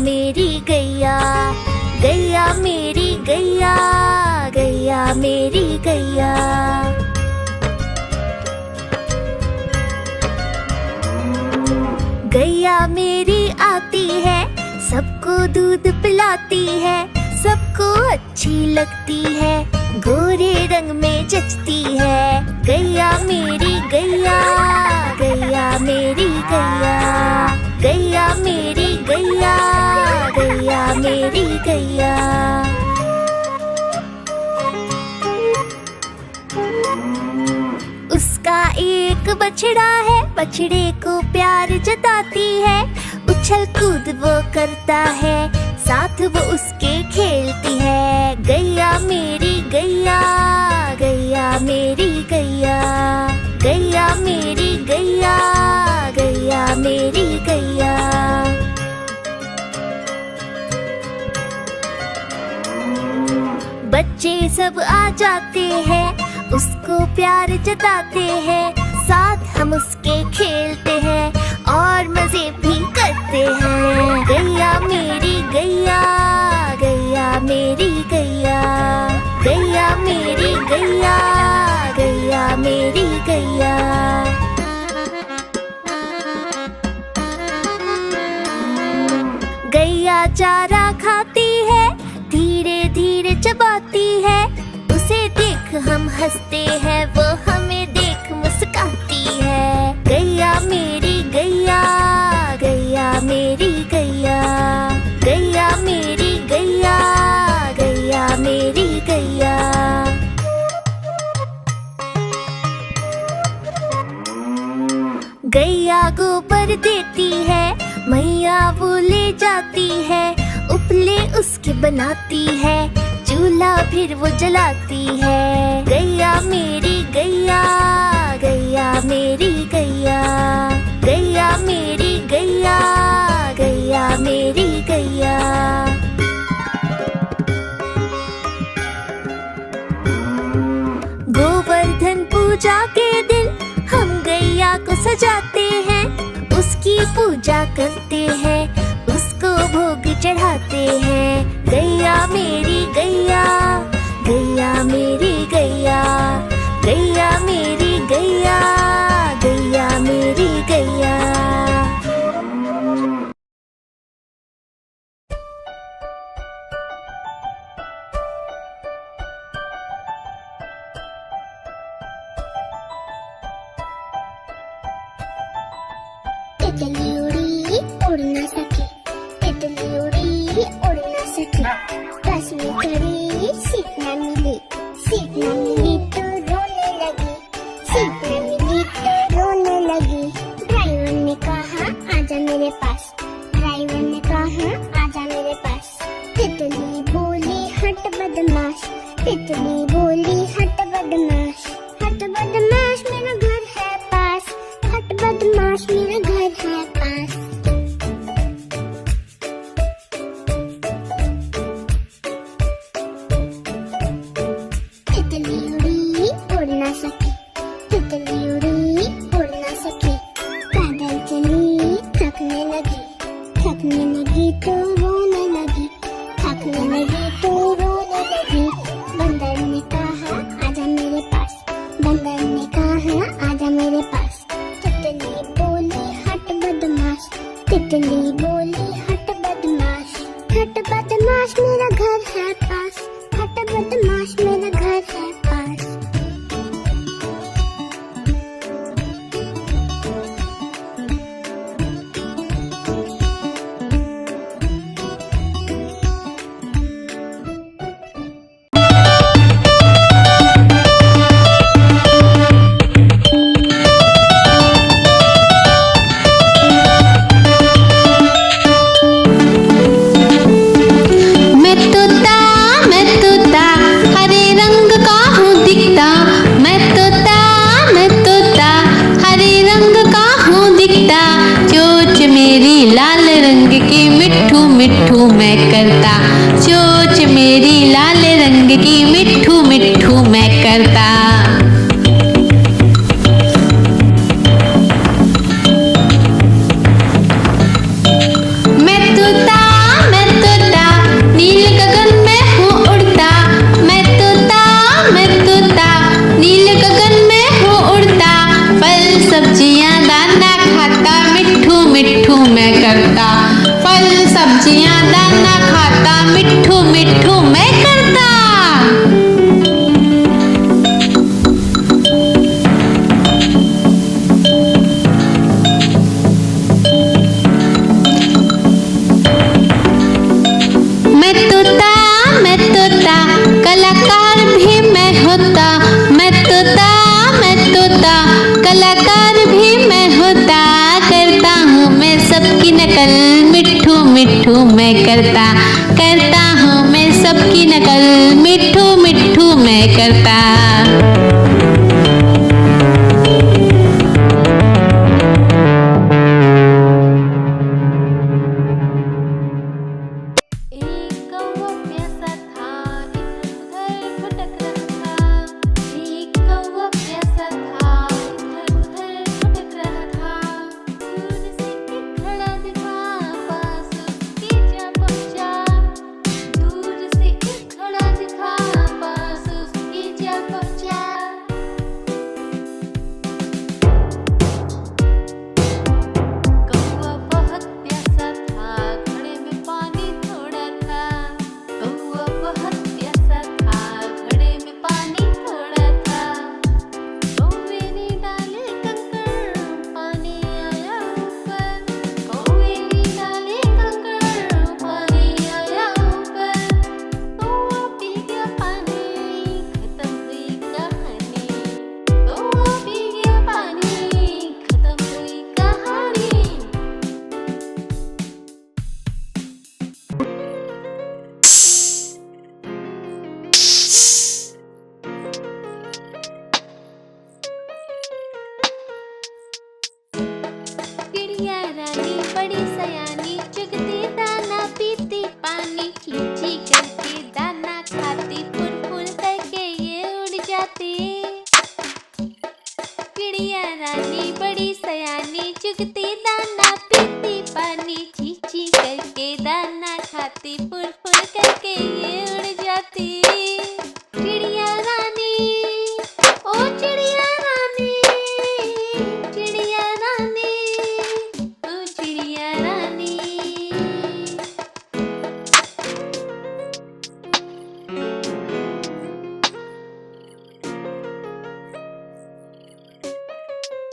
मेरी गैया, गैया मेरी गैया, गैया मेरी गैया। गैया मेरी आती है, सबको दूध पिलाती है, सबको अच्छी लगती है, गोरे रंग में जचती है। गैया मेरी गैया, गैया मेरी गैया, गैया मेरी गैया, गैया मेरी गैया। उसका एक बछड़ा है, बछड़े को प्यार जताती है, उछल कूद वो करता है, साथ वो उसके खेलती है। गैया मेरी गैया, गैया मेरी गैया, गैया मेरी गैया, गैया मेरी गैया। बच्चे सब आ जाते हैं, उसको प्यार जताते हैं, साथ हम उसके खेलते हैं और मजे भी करते हैं। गैया मेरी गैया, गैया मेरी गैया, गैया मेरी गैया, गैया मेरी गैया। गैया चारा खाती है, धीरे धीरे चबाती है, उसे देख हम हंसते हैं, वो हमें देख मुस्काती है। गैया मेरी गैया, गैया मेरी गैया, गैया मेरी गैया, गैया मेरी गैया। गैया गोबर देती है, मैया वो ले जाती है, उपले उसके बनाती है, चूल्हा फिर वो जलाती है। गैया मेरी गैया, गैया मेरी गैया, गैया मेरी गैया, गैया मेरी गैया। गोवर्धन पूजा के दिन हम गैया को सजाते हैं, उसकी पूजा करते हैं, उसको भोग चढ़ाते हैं। गैया मेरी गैया, गैया मेरी गैया, गैया मेरी गैया, गैया मेरी गैया। तितली उड़ी उड़ ना सके, तितली उड़ी उड़ ना सके, बस में खड़ी सीट न मिली, सीट न मिली तो रोने लगी, सीट न मिली तो रोने लगी। ड्राइवर ने कहा आजा मेरे पास, ड्राइवर ने कहा आजा मेरे पास। तितली बोली हट बदमाश, तितली बोली हट बदमाश, हट बदमाश मेरा घर है पास, हट बदमाश मेरा घर है पास। तितली उड़ी उड़ ना सकी, तितली उड़ी उड़ ना सकी, पैदल चली थकने लगी, थकने लगी तो रोने लगी, थकने लगी तो रोने लगी। बंदर ने कहा आजा मेरे पास, बंदर ने कहा आजा मेरे पास। तितली बोली हट बदमाश, तितली बोली हट बदमाश, हट बदमाश मेरा घर है पास, हट बदमाश मेरा घर है पास। मिट्ठू मैं करता, चोंच मेरी लाल रंग की मिट्ठू मिट्ठू मैं करता। मैं तोता दाना खाता, मिट्ठू मिट्ठू मैं करता। मैं तोता कलाकार भी मैं होता। मैं तोता कलाकार भी मैं होता। करता हूँ मैं सबकी नकल, मिट्ठू मिट्ठू मैं करता। करता हूँ मैं सबकी नकल, मिट्ठू मिट्ठू मैं करता।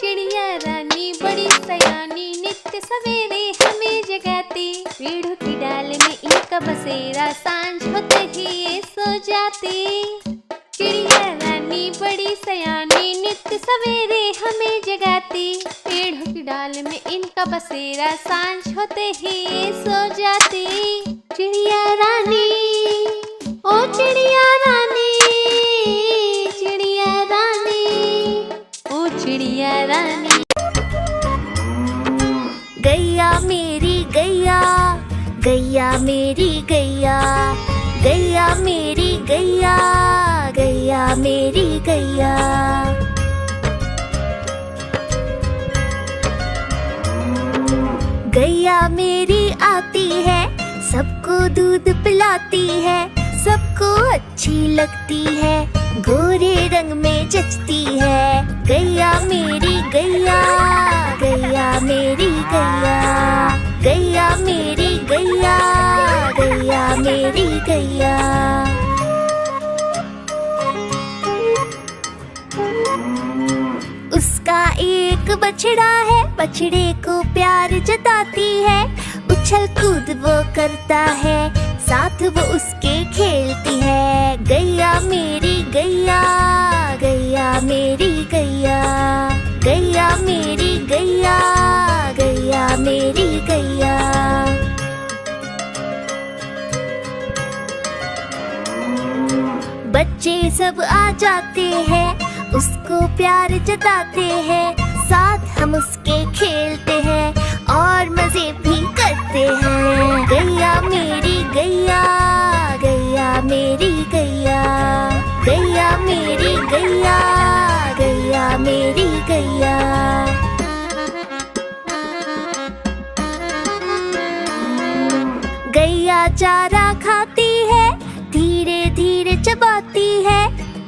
चिड़िया रानी बड़ी सयानी, नित्य सवेरे हमें जगाती। पेड़ों की डाल में इनका बसेरा, सांझ होते ही ये सो जाती। चिड़िया रानी बड़ी सयानी, नित्य सवेरे हमें जगाती। पेड़ों की डाल में इनका बसेरा, सांझ होते ही ये सो जाती। चिड़िया रानी ओ चिड़िया रानी, चिड़िया रानी ओ चिड़िया रानी। गैया मेरी गैया, गैया मेरी गैया, गैया मेरी गैया, गैया मेरी गैया। गैया मेरी आती है, सबको दूध पिलाती है, सबको अच्छी लगती है, गोरे रंग में जचती है। गैया मेरी गैया, गैया मेरी गैया, गैया मेरी गैया, गैया मेरी गैया। उसका एक बछड़ा है, बछड़े को प्यार जताती है, उछल कूद वो करता है, साथ वो उसके खेलती है। गैया मेरी गैया, गैया मेरी गैया, गैया मेरी गैया, गैया मेरी गैया। बच्चे सब आ जाते हैं, उसको प्यार जताते हैं, साथ हम उसके खेलते हैं और मजे भी करते हैं। गैया मेरी गैया, गैया मेरी गैया, गैया मेरी गैया, गैया मेरी गैया। गैया चारा खाती है, धीरे धीरे चबाती है,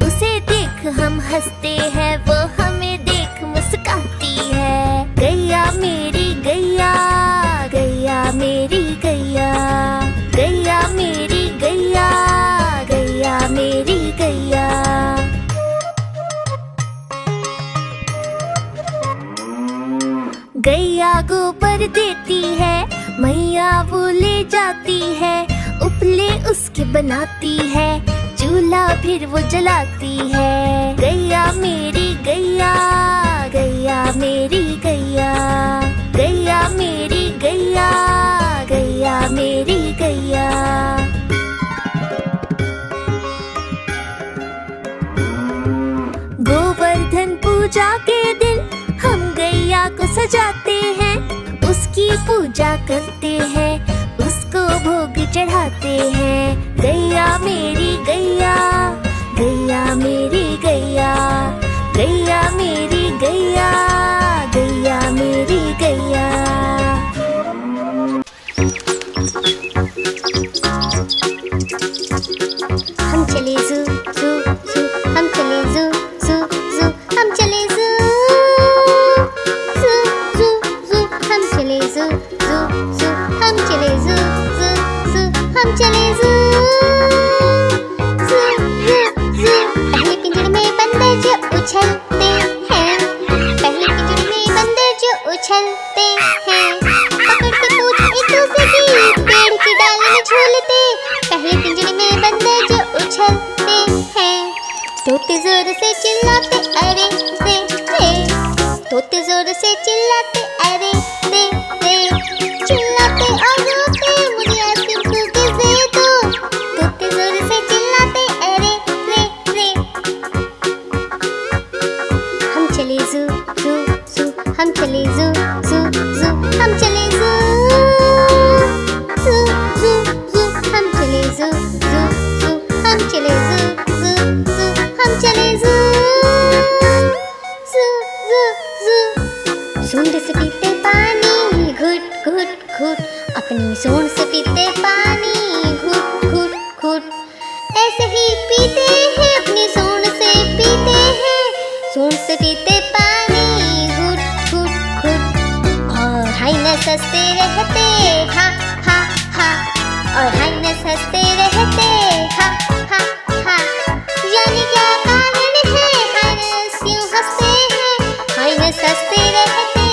उसे देख हम हंसते हैं, वो हमें देख मुस्काती है। गैया मेरी गैया, गैया मेरी गैया, गैया घोंसले उसके बनाती है, चूल्हा फिर वो जलाती है। गैया मेरी गैया, गैया मेरी गैया, गैया मेरी गैया, गैया मेरी गैया। गोवर्धन पूजा के दिन हम गैया को सजाते हैं, उसकी पूजा करते हैं, उसको भोग चढ़ाते हैं। गैया मेरी गैया, गैया मेरी गैया, गैया मेरी गैया, गैया मेरी गैया। हम चले ज़ू ज़ू ज़ू, हम चले ज़ू ज़ू ज़ू, हम चले ज़ू ज़ू ज़ू ज़ू, हम चले ज़ू ज़ू ज़ू, हम चले ज़ू ज़ू ज़ू, हम चले ज़ू ज़ू ज़ू ज़ू। पहले पिंजरे में बंदर जो उछलते हैं, पहले पिंजरे में बंदर जो उछलते हैं, पकड़ के पूछ एक दूसरे की, पेड़ की डाल में झूलते। पहले पिंजरे में बंदर जो उछलते हैं, तोते जोर से चिल्लाते अरे रे रे, तोते जोर से चिल्लाते अरे रे रे, चिल्लाते और रोते मुझे आइसक्रीम कुकीज़ दे दो। तोते जोर से चिल्लाते अरे रे रे। हम चले ज़ू ज़ू ज़ू, हम चले ज़ू ज़ू ज़ू, हम चले ज़ू ज़ू ज़ू ज़ू, हम चले ज़ू ज़ू ज़ू, हम चले ज़ू ज़ू ज़ू, हम चले ज़ू ज़ू ज़ू ज़ू। सूंड से पीते पानी घुट घुट घुट, अपनी सूंड से पीते पानी घुट घुट घुट, ऐसे ही पीते हैं अपनी सूंड से पीते हैं, सूंड से पीते पानी घुट घुट घुट। और हाइनस हंसते रहते हा हा हा, और हाइनस हंसते रहते हा हा हा। जाने क्या कारण है हाइनस क्यों हंसते हैं, हाइनस हंसते रहते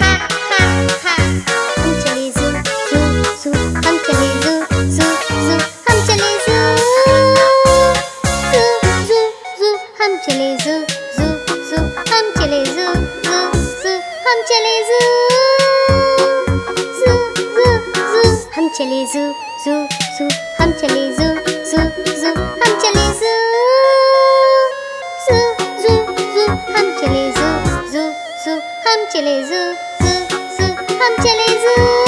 हा हा हा। हम चले ज़ू ज़ू ज़ू, हम चले ज़ू ज़ू ज़ू, हम चले ज़ू ज़ू ज़ू ज़ू, हम चले ज़ू ज़ू ज़ू, हम चले ज़ू ज़ू ज़ू, हम चले ज़ू ज़ू ज़ू ज़ू, हम चले ज़ू ज़ू ज़ू, हम चले ज़ू ज़ू ज़ू, हम चले ज़ू ज़ू ज़ू ज़ू, हम चले ज़ू ज़ू ज़ू, हम चले ज़ू ज़ू ज़ू, हम चले ज़ू।